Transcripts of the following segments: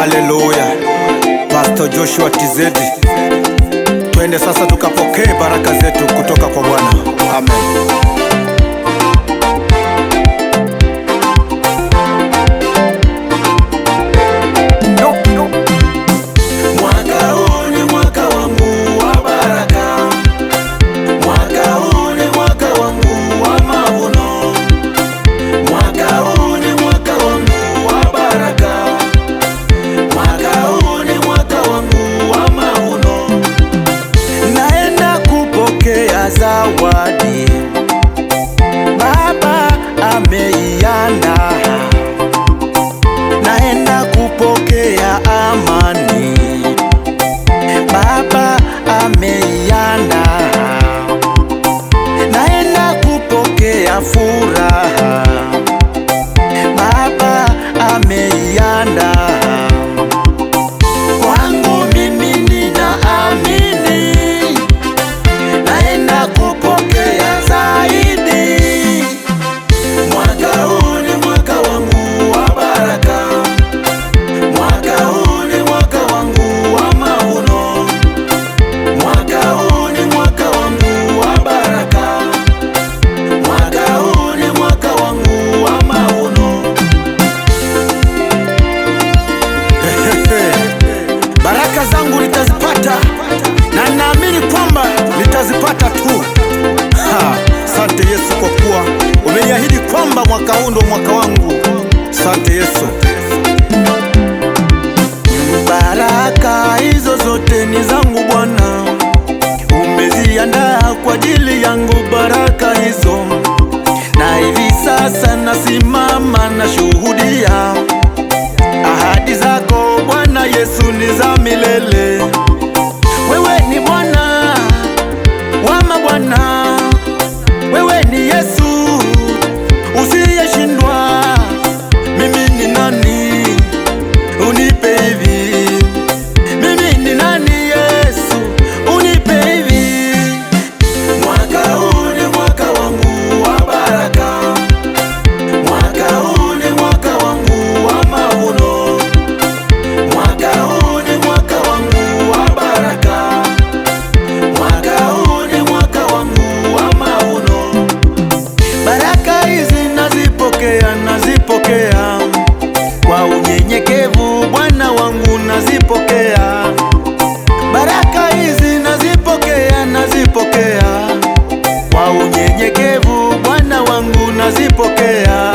Haleluya. Pastor Joshua TZ. Twende sasa tukapokee baraka zetu kutoka kwa Bwana. Amen. Zawadi Baba ameiandaa, naenda kupokea amani. Baba ameiandaa, naenda kupokea furaha. Baba ameiandaa kwangu, mimi ninaamini naenda kupokea zaidi. Mwaka huu ni mwaka wangu wa baraka. Mwaka huu ni mwaka wangu wa mavuno. Mwaka huu ni mwaka wangu wa baraka. Mwaka huu ni mwaka wangu wa mavuno. Baraka zangu nitazipata na naamini kwamba nitazipata tu. Asante Yesu kwa kuwa umeniahidi kwamba mwaka huu ndo mwaka wangu. Asante Yesu. Baraka hizo zote ni zangu Bwana, umeziandaa kwa ajili yangu baraka hizo, na hivi sasa nasimama na shuhudia ahadi zako Bwana Yesu ni za milele. Wewe ni Bwana wa mabwana, wewe ni Yesu usiyeshindwa. Mimi ni nani unipe hivi? Mimi ni nani Yesu unipe hivi? Mwaka huu ni mwaka wangu wa baraka. Mwaka huu ni mwaka wangu wa mavuno. Mwaka huu ni mwaka wangu wa baraka. Mwaka huu ni mwaka wangu wa mavuno. Baraka hizi nazipokea, nazipokea kwa unyenyekevu Bwana wangu, nazipokea. Baraka hizi nazipokea, nazipokea kwa unyenyekevu Bwana wangu, nazipokea.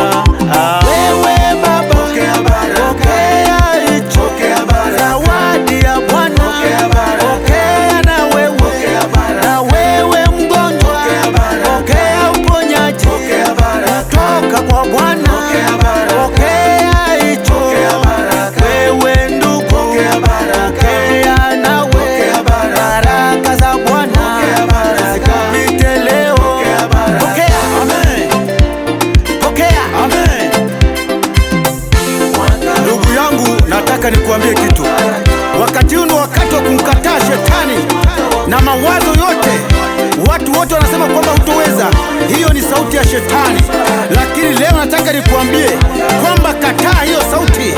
Wewe Baba pokea baraka, pokea hicho, pokea baraka. Zawadi ya Bwana pokea baraka, pokea na wewe, pokea baraka. Na wewe mgonjwa pokea baraka, pokea uponyaji, pokea baraka. Toka kwa Bwana pokea baraka, pokea hicho, pokea baraka. Wewe ndugu pokea baraka, pokea na wewe, pokea baraka za Bwana, pokea baraka. Zikupite leo, pokea baraka, pokea. Amen. Pokea. Amen. Ndugu yangu, nataka nikuambie kitu. Wakati huu ni wakati wa kumkataa shetani na mawazo yote. Watu wote wanasema kwamba hutoweza. Hiyo ni sauti ya shetani. Lakini leo nataka nikuambie kwamba kataa hiyo sauti.